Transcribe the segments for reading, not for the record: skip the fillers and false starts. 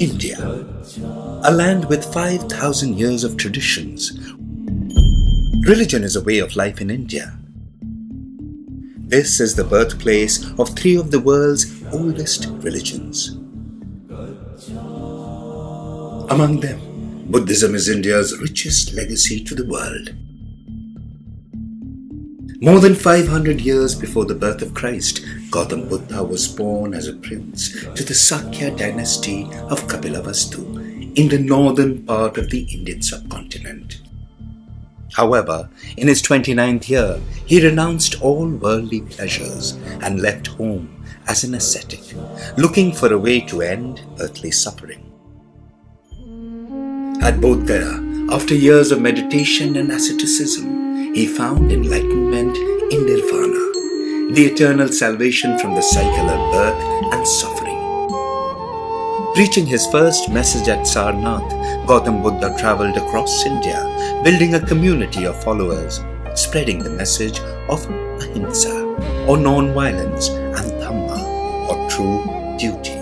India, a land with 5,000 years of traditions. Religion is a way of life in India. This is the birthplace of three of the world's oldest religions. Among them, Buddhism is India's richest legacy to the world. More than 500 years before the birth of Christ, Gautam Buddha was born as a prince to the Sakya dynasty of Kapilavastu in the northern part of the Indian subcontinent. However, in his 29th year, he renounced all worldly pleasures and left home as an ascetic, looking for a way to end earthly suffering. At Bodh Gaya, after years of meditation and asceticism, he found enlightenment in nirvana, the eternal salvation from the cycle of birth and suffering. Preaching his first message at Sarnath, Gautam Buddha travelled across India, building a community of followers, spreading the message of ahimsa, or non-violence, and dhamma, or true duty.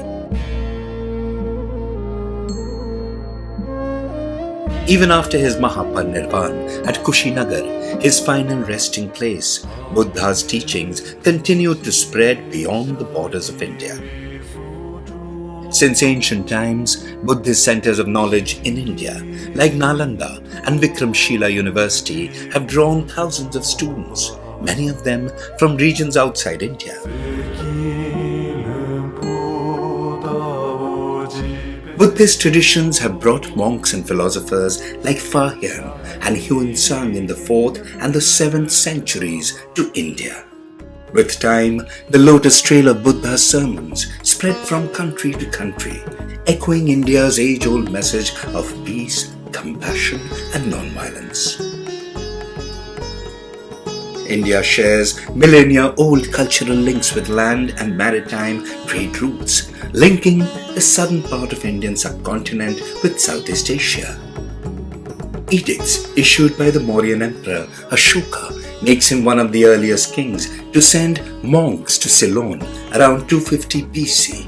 Even after his Mahaparinirvan at Kushinagar, his final resting place, Buddha's teachings continued to spread beyond the borders of India. Since ancient times, Buddhist centers of knowledge in India, like Nalanda and Vikramshila University, have drawn thousands of students, many of them from regions outside India. Buddhist traditions have brought monks and philosophers like Fa Hien and Huan Sang in the 4th and the 7th centuries to India. With time, the Lotus trail of Buddha's sermons spread from country to country, echoing India's age-old message of peace, compassion, and non-violence. India shares millennia-old cultural links with land and maritime trade routes, linking the southern part of Indian subcontinent with Southeast Asia. Edicts issued by the Mauryan Emperor Ashoka makes him one of the earliest kings to send monks to Ceylon around 250 BC.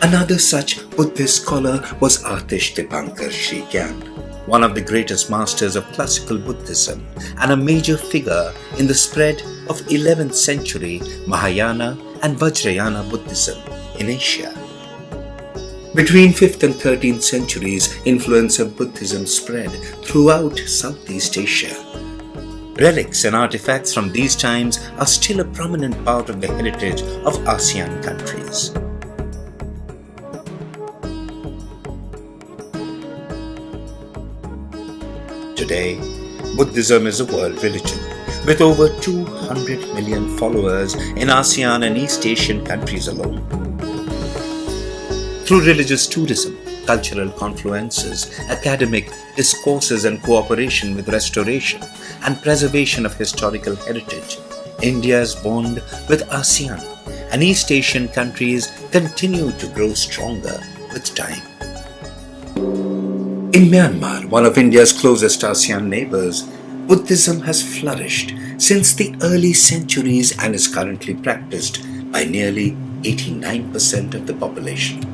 Another such Buddhist scholar was Atish Dipankar Shigyan, one of the greatest masters of classical Buddhism and a major figure in the spread of 11th century Mahayana and Vajrayana Buddhism in Asia. Between 5th and 13th centuries, influence of Buddhism spread throughout Southeast Asia. Relics and artifacts from these times are still a prominent part of the heritage of ASEAN countries. Today, Buddhism is a world religion with over 200 million followers in ASEAN and East Asian countries alone. Through religious tourism, cultural confluences, academic discourses, and cooperation with restoration and preservation of historical heritage, India's bond with ASEAN and East Asian countries continue to grow stronger with time. In Myanmar, one of India's closest ASEAN neighbors, Buddhism has flourished since the early centuries and is currently practiced by nearly 89% of the population.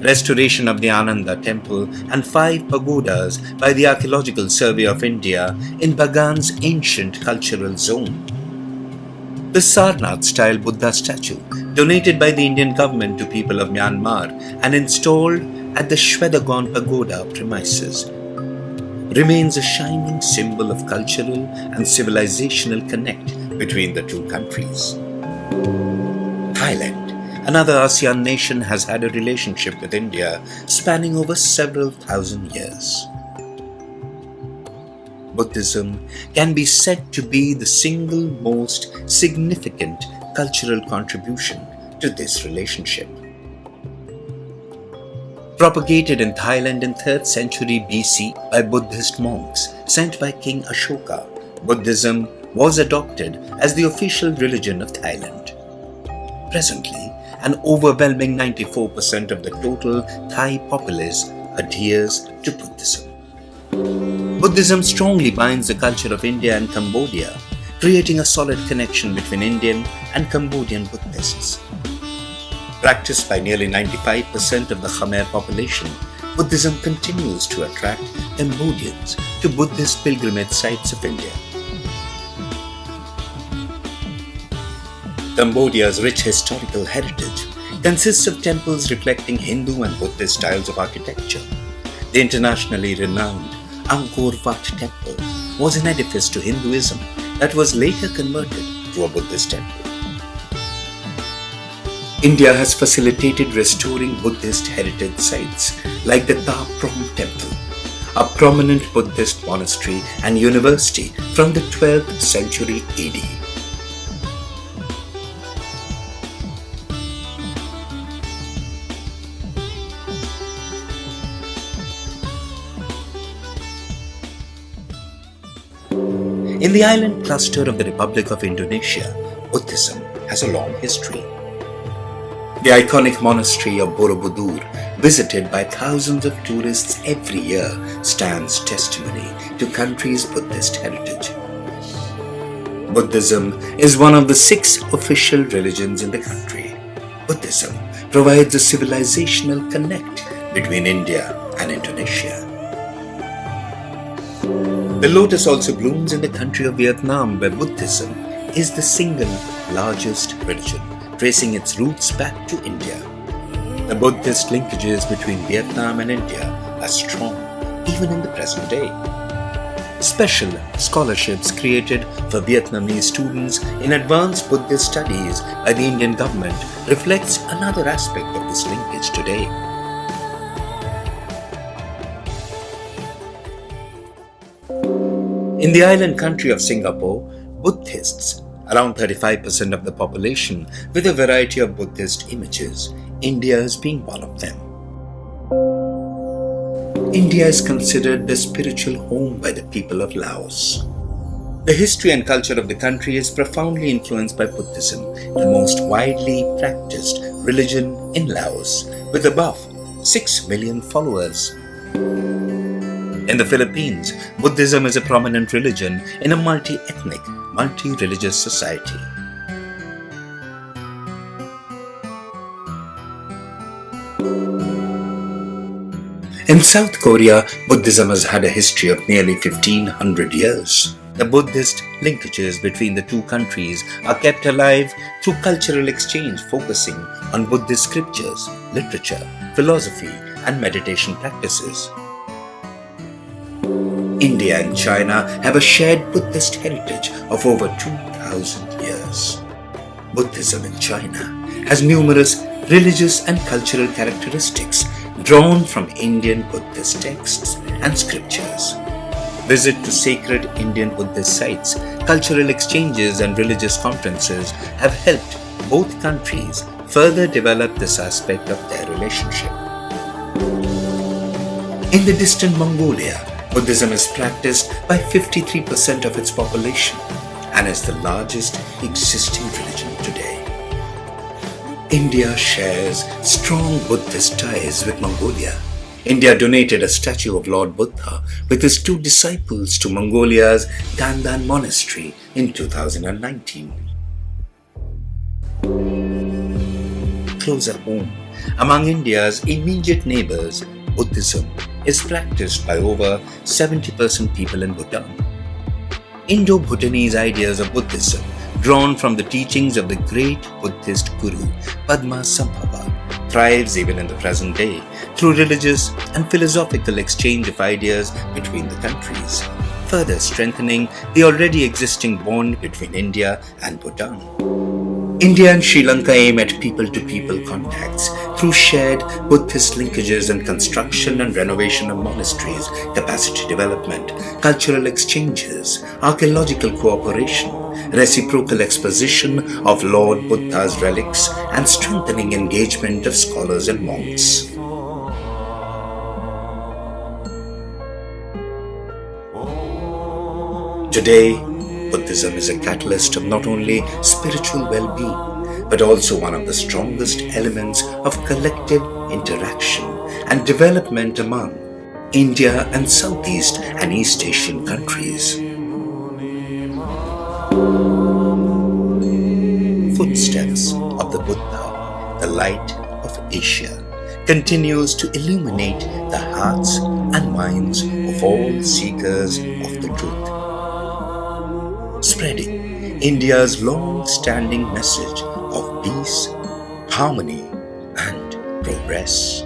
Restoration of the Ananda temple and 5 pagodas by the Archaeological Survey of India in Bagan's ancient cultural zone. The Sarnath-style Buddha statue, donated by the Indian government to people of Myanmar and installed at the Shwedagon Pagoda premises, remains a shining symbol of cultural and civilizational connect between the two countries. Thailand, another ASEAN nation, has had a relationship with India spanning over several thousand years. Buddhism can be said to be the single most significant cultural contribution to this relationship. Propagated in Thailand in 3rd century BC by Buddhist monks sent by King Ashoka, Buddhism was adopted as the official religion of Thailand. Presently, an overwhelming 94% of the total Thai populace adheres to Buddhism. Buddhism strongly binds the culture of India and Cambodia, creating a solid connection between Indian and Cambodian Buddhists. Practiced by nearly 95% of the Khmer population, Buddhism continues to attract Cambodians to Buddhist pilgrimage sites of India. Cambodia's rich historical heritage consists of temples reflecting Hindu and Buddhist styles of architecture. The internationally renowned Angkor Wat Temple was an edifice to Hinduism that was later converted to a Buddhist temple. India has facilitated restoring Buddhist heritage sites like the Ta Prohm Temple, a prominent Buddhist monastery and university from the 12th century AD. In the island cluster of the Republic of Indonesia, Buddhism has a long history. The iconic monastery of Borobudur, visited by thousands of tourists every year, stands testimony to the country's Buddhist heritage. Buddhism is one of the 6 official religions in the country. Buddhism provides a civilizational connect between India and Indonesia. The lotus also blooms in the country of Vietnam, where Buddhism is the single largest religion, tracing its roots back to India. The Buddhist linkages between Vietnam and India are strong even in the present day. Special scholarships created for Vietnamese students in advanced Buddhist studies by the Indian government reflects another aspect of this linkage today. In the island country of Singapore, Buddhists, around 35% of the population, with a variety of Buddhist images, India as being one of them. India is considered the spiritual home by the people of Laos. The history and culture of the country is profoundly influenced by Buddhism, the most widely practiced religion in Laos, with above 6 million followers. In the Philippines, Buddhism is a prominent religion in a multi-ethnic, multi-religious society. In South Korea, Buddhism has had a history of nearly 1500 years. The Buddhist linkages between the two countries are kept alive through cultural exchange focusing on Buddhist scriptures, literature, philosophy, and meditation practices. India and China have a shared Buddhist heritage of over 2,000 years. Buddhism in China has numerous religious and cultural characteristics drawn from Indian Buddhist texts and scriptures. Visit to sacred Indian Buddhist sites, cultural exchanges and religious conferences have helped both countries further develop this aspect of their relationship. In the distant Mongolia, Buddhism is practiced by 53% of its population and is the largest existing religion today. India shares strong Buddhist ties with Mongolia. India donated a statue of Lord Buddha with his 2 disciples to Mongolia's Gandan Monastery in 2019. Closer home, among India's immediate neighbors, Buddhism is practiced by over 70% people in Bhutan. Indo-Bhutanese ideas of Buddhism, drawn from the teachings of the great Buddhist guru Padmasambhava, thrives even in the present day through religious and philosophical exchange of ideas between the countries, further strengthening the already existing bond between India and Bhutan. India and Sri Lanka aim at people-to-people contacts through shared Buddhist linkages and construction and renovation of monasteries, capacity development, cultural exchanges, archaeological cooperation, reciprocal exposition of Lord Buddha's relics, and strengthening engagement of scholars and monks. Today, Buddhism is a catalyst of not only spiritual well-being, but also one of the strongest elements of collective interaction and development among India and Southeast and East Asian countries. Footsteps of the Buddha, the light of Asia continues to illuminate the hearts and minds of all seekers of the truth, spreading India's long-standing message of peace, harmony, and progress.